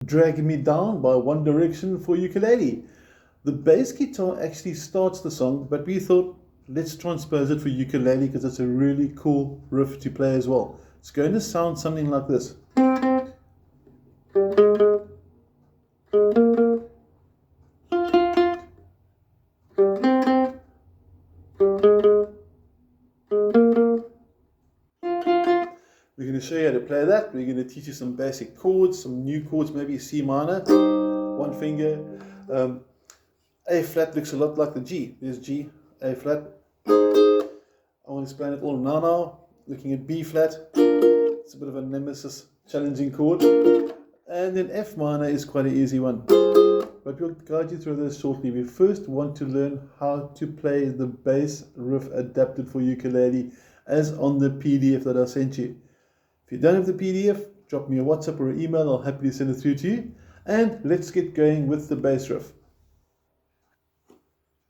Drag Me Down by One Direction for ukulele. The bass guitar actually starts the song, but we thought let's transpose it for ukulele because it's a really cool riff to play as well. It's going to sound something like this. We're going to show you how to play that. We're going to teach you some basic chords, some new chords, maybe C minor, one finger. A flat looks a lot like the G. There's G, A flat. I won't explain it all now. Looking at B flat. It's a bit of a nemesis, challenging chord. And then F minor is quite an easy one. But we'll guide you through this shortly. We first want to learn how to play the bass riff adapted for ukulele as on the PDF that I sent you. If you don't have the PDF, drop me a WhatsApp or an email. I'll happily send it through to you. And let's get going with the bass riff.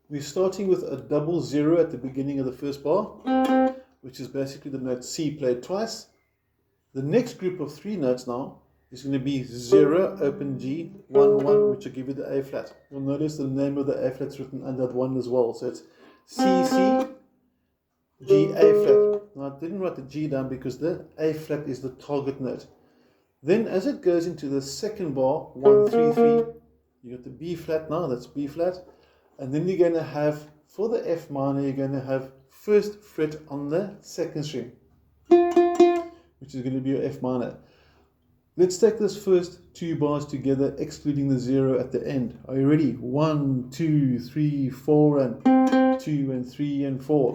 We're starting with a double zero at the beginning of the first bar, which is basically the note C played twice. The next group of three notes now is going to be 0, open G, 1, 1, which will give you the A flat. You'll notice the name of the A flat's written under that 1 as well. So it's C, C, G, A flat. Now I didn't write the G down because the A flat is the target note. Then as it goes into the second bar, 1, 3, 3, you got the B flat now, that's B flat. And then you're going to have, for the F minor, you're going to have first fret on the second string, which is going to be your F minor. Let's take this first two bars together, excluding the 0 at the end. Are you ready? 1, 2, 3, 4, and 2 and 3 and 4.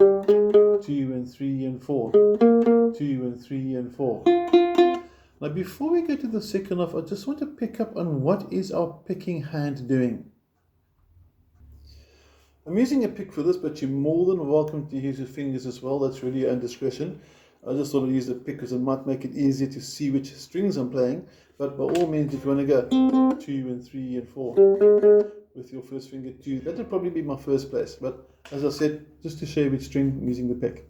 2 and 3 and 4. 2 and 3 and 4. Now before we go to the second half, I just want to pick up on what is our picking hand doing. I'm using a pick for this, but you're more than welcome to use your fingers as well. That's really your own discretion. I just thought I'd use the pick because it might make it easier to see which strings I'm playing. But by all means, if you want to go 2 and 3 and 4 with your first finger 2, that would probably be my first place. But as I said, just to show you which string I'm using the pick.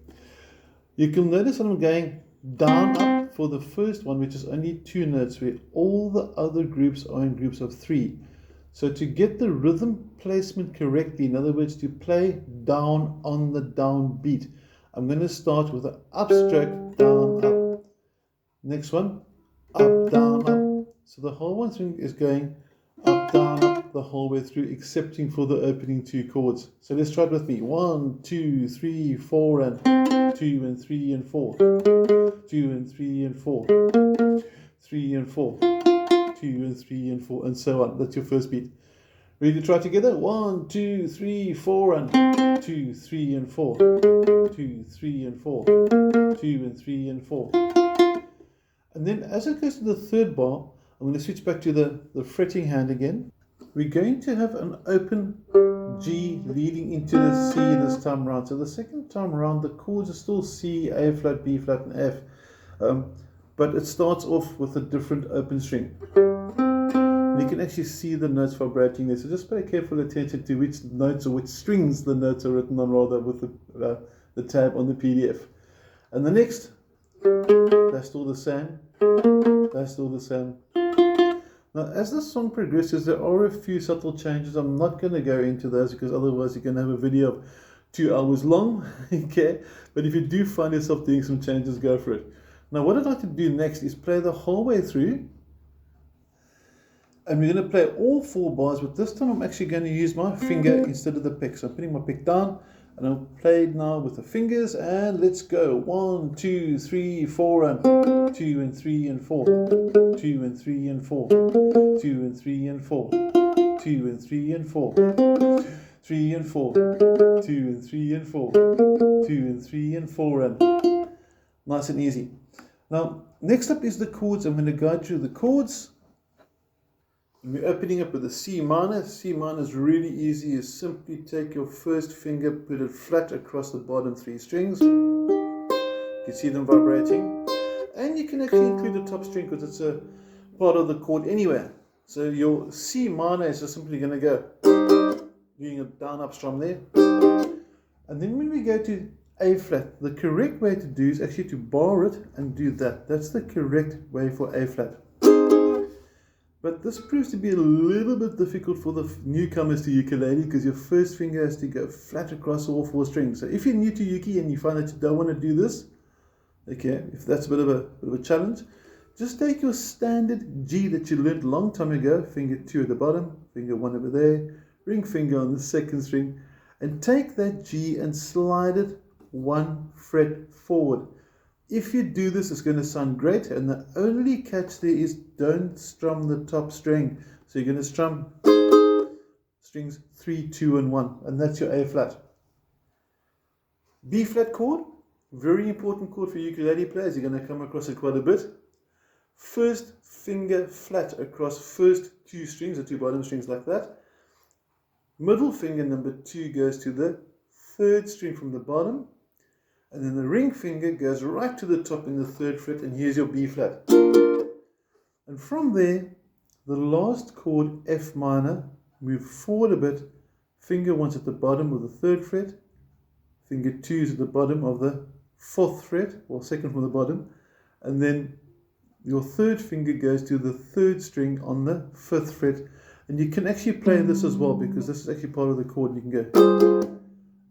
You can notice that I'm going down up for the first one, which is only 2 notes, where all the other groups are in groups of 3. So to get the rhythm placement correctly, in other words, to play down on the down beat, I'm going to start with an up stroke, down, up. Next one, up, down, up. So the whole one thing is going up, down, up the whole way through, excepting for the opening two chords. So let's try it with me. 1, 2, 3, 4, and 2 and 3 and 4. 2 and 3 and 4. 3 and 4. 2 and 3 and 4, and so on. That's your first beat. Ready to try together? 1, 2, 3, 4, and 2, 3 and 4. 2, 3 and 4. 2 and 3 and 4. And then as it goes to the third bar, I'm going to switch back to the fretting hand again. We're going to have an open G leading into the C this time around. So the second time around, the chords are still C, A flat, B flat, and F. But it starts off with a different open string. And you can actually see the notes vibrating there. So just pay careful attention to which notes or which strings the notes are written on, rather, with the tab on the PDF. And the next, that's still the same. That's still the same. Now, as the song progresses, there are a few subtle changes. I'm not going to go into those because otherwise you're going to have a video of 2 hours long. Okay? But if you do find yourself doing some changes, go for it. Now, what I'd like to do next is play the whole way through. And we're going to play all 4 bars, but this time I'm actually going to use my finger instead of the pick. So I'm putting my pick down, and I'll play it now with the fingers, and let's go. 1, 2, 3, 4, and 2 and 3 and 4. 2 and 3 and 4. 2 and 3 and 4. 2 and 3 and 4. 3 and 4. 2 and 3 and 4. 2 and 3 and 4, and nice and easy. Now, next up is the chords. I'm going to go through the chords. And we're opening up with a C minor. C minor is really easy. You simply take your first finger, put it flat across the bottom 3 strings. You can see them vibrating. And you can actually include the top string because it's a part of the chord anyway. So your C minor is just simply going to go doing a down up strum there. And then when we go to A flat, the correct way to do is actually to bar it and do that. That's the correct way for A flat. But this proves to be a little bit difficult for the newcomers to ukulele because your first finger has to go flat across all 4 strings. So if you're new to uki and you find that you don't want to do this, okay, if that's a bit of a challenge, just take your standard G that you learned a long time ago, finger 2 at the bottom, finger 1 over there, ring finger on the 2nd string, and take that G and slide it 1 fret forward. If you do this, it's going to sound great, and the only catch there is don't strum the top string. So you're going to strum strings 3, 2, and 1, and that's your A flat. B flat chord, very important chord for ukulele players. You're going to come across it quite a bit. First finger flat across first 2 strings, the 2 bottom strings like that. Middle finger number 2 goes to the 3rd string from the bottom. And then the ring finger goes right to the top in the 3rd fret, and here's your B flat. And from there, the last chord, F minor, move forward a bit. Finger 1's at the bottom of the 3rd fret. Finger 2's at the bottom of the 4th fret, or 2nd from the bottom. And then your 3rd finger goes to the 3rd string on the 5th fret. And you can actually play this as well, because this is actually part of the chord. You can go,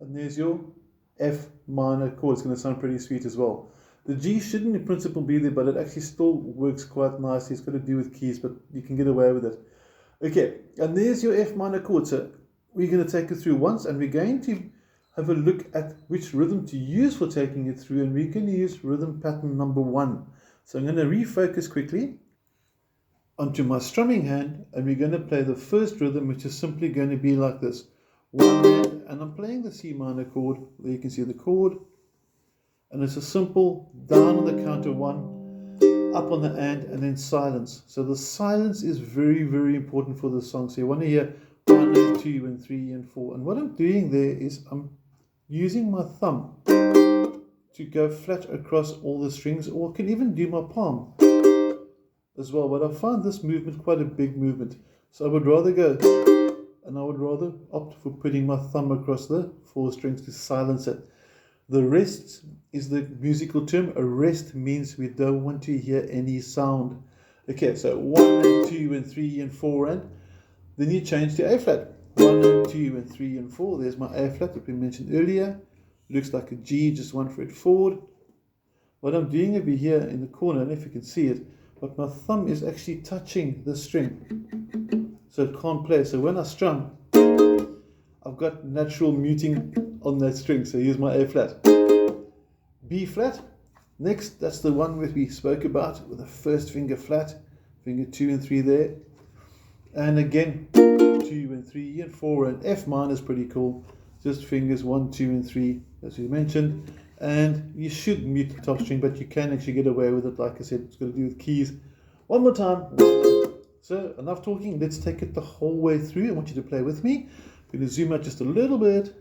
and there's your F minor chord. It's going to sound pretty sweet as well. The G shouldn't in principle be there, but it actually still works quite nicely. It's got to do with keys, but you can get away with it. Okay, and there's your F minor chord. So we're going to take it through once, and we're going to have a look at which rhythm to use for taking it through, and we're going to use rhythm pattern number 1. So I'm going to refocus quickly onto my strumming hand, and we're going to play the first rhythm, which is simply going to be like this. 1 hand, and I'm playing the C minor chord. There you can see the chord, and it's a simple down on the count of 1, up on the and then silence. So the silence is very, very important for this song. So you want to hear 1 and 2 and 3 and 4, and what I'm doing there is I'm using my thumb to go flat across all the strings, or I can even do my palm as well, but I find this movement quite a big movement, so I would rather go, and I would rather opt for putting my thumb across the 4 strings to silence it. The rest is the musical term. A rest means we don't want to hear any sound. Okay, so 1 and 2 and 3 and 4, and then you change to A flat. 1 and 2 and 3 and 4. There's my A flat that we mentioned earlier. Looks like a G, just 1 fret forward. What I'm doing over here in the corner, I don't know if you can see it, but my thumb is actually touching the string, so it can't play. So when I strum, I've got natural muting on that string. So here's my A flat. B flat. Next, that's the one that we spoke about with the first finger flat, finger 2 and 3 there. And again, 2 and 3 and 4, and F minor is pretty cool. Just fingers 1, 2 and 3, as we mentioned. And you should mute the top string, but you can actually get away with it. Like I said, it's got to do with keys. One more time. So enough talking. Let's take it the whole way through. I want you to play with me. I'm going to zoom out just a little bit.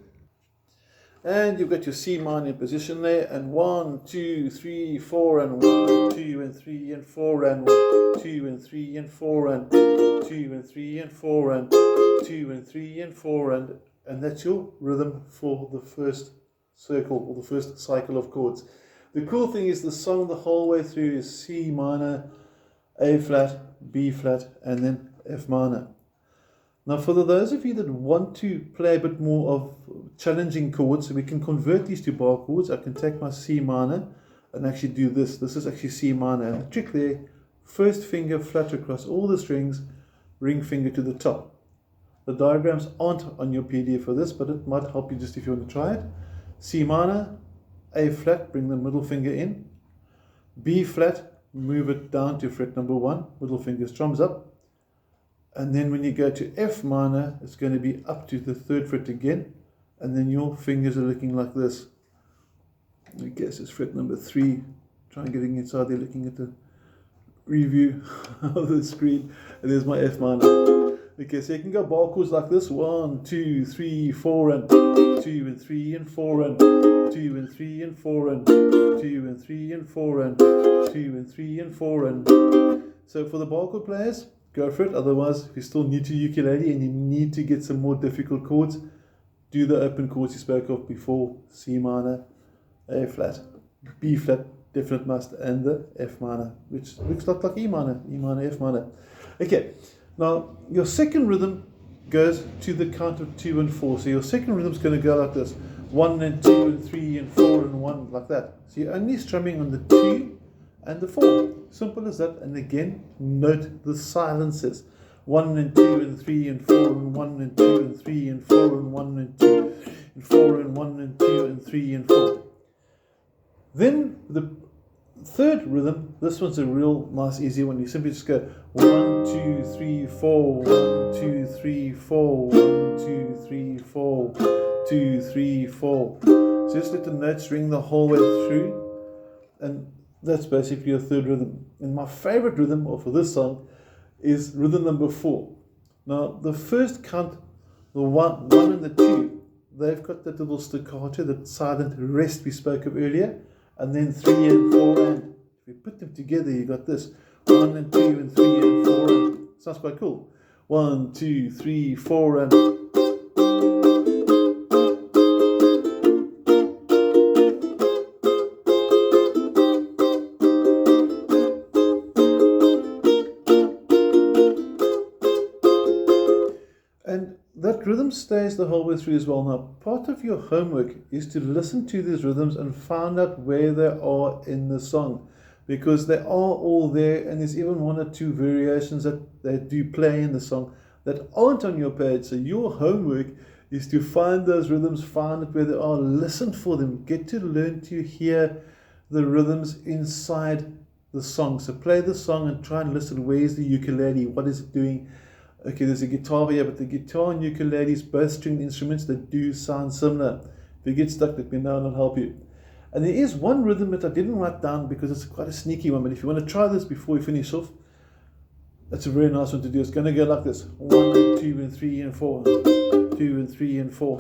And you've got your C minor in position there. And 1, 2, 3, 4, and 1, 2, and 3, and 4, and 1, 2, and 3, and 4, and 2, and 3, and 4, and 2, and 3, and 4, and that's your rhythm for the first circle, or the first cycle of chords. The cool thing is the song the whole way through is C minor, A flat, B flat, and then F minor. Now for those of you that want to play a bit more of challenging chords, so we can convert these to bar chords. I can take my C minor and actually do this. This is actually C minor. And the trick there, first finger flat across all the strings, ring finger to the top. The diagrams aren't on your PDF for this, but it might help you just if you want to try it. C minor, A flat, bring the middle finger in. B flat, move it down to fret number 1, middle finger strums up. And then when you go to F minor, it's going to be up to the 3rd fret again. And then your fingers are looking like this. I guess it's fret number 3. Try and getting inside there, looking at the review of the screen. And there's my F minor. Okay, so you can go bar chords like this. 1, 2, 3, 4, and 2 and 3 and 4, and 2 and 3 and 4, and 2 and 3 and 4, and 2 and 3 and 4, and so for the bar chord players, go for it. Otherwise, if you're still new to ukulele and you need to get some more difficult chords, do the open chords you spoke of before. C minor, A flat, B flat, definite must, and the F minor, which looks like E minor, F minor. Okay, now your second rhythm goes to the count of 2 and 4. So your second rhythm is going to go like this: 1 and 2 and 3 and 4 and 1, like that. So you're only strumming on the 2 and the 4. Simple as that. And again, note the silences: 1 and 2 and 3 and 4 and 1 and 2 and 3 and 4 and 1 and 2 and 4 and 1 and 2 and 3 and 4. Then the third rhythm, this one's a real nice easy one. You simply just go 1, 2, 3, 4, 1, 2, 3, 4, 1, 2, 3, 4, 2, 3, 4. So just let the notes ring the whole way through, and that's basically your third rhythm. And my favorite rhythm for this song is rhythm number 4. Now the first count, the 1 and the 2, they've got that little staccato, that silent rest we spoke of earlier. And then 3 and 4, and if you put them together, you got this: 1 and 2 and 3 and 4 and. Sounds quite cool. 1, 2, 3, 4 and. And that rhythm stays the whole way through as well. Now, part of your homework is to listen to these rhythms and find out where they are in the song, because they are all there, and there's even 1 or 2 variations that they do play in the song that aren't on your page. So your homework is to find those rhythms, find out where they are, listen for them, get to learn to hear the rhythms inside the song. So play the song and try and listen: where's the ukulele, what is it doing? Okay, there's a guitar here, but the guitar and ukuleles, both stringed instruments, that do sound similar. If you get stuck, let me know and I'll help you. And there is one rhythm that I didn't write down because it's quite a sneaky one, but if you want to try this before we finish off, that's a very nice one to do. It's going to go like this: 1 and 2 and 3 and 4, 2 and 3 and 4.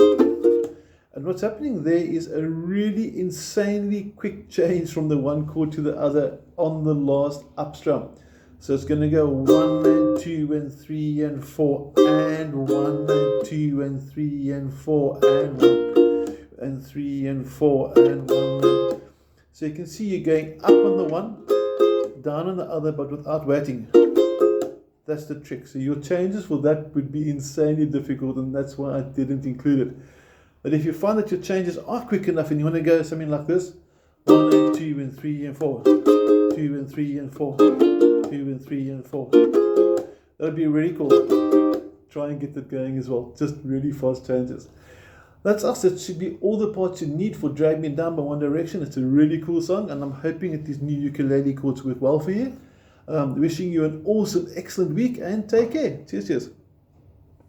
And what's happening there is a really insanely quick change from the one chord to the other on the last up strum. So it's going to go 1 and 2 and 3 and 4 and 1 and 2 and 3 and 4 and 1 and 3 and 4 and 1. So you can see you're going up on the one, down on the other, but without waiting. That's the trick. So your changes for that would be insanely difficult, and that's why I didn't include it. But if you find that your changes are quick enough and you want to go something like this: 1 and 2 and 3 and 4, 2 and 3 and 4, 2 and 3 and 4. That would be really cool. Try and get that going as well. Just really fast changes. That's us. It should be all the parts you need for Drag Me Down by One Direction. It's a really cool song, and I'm hoping that these new ukulele chords work well for you. Wishing you an awesome, excellent week, and take care. Cheers, cheers.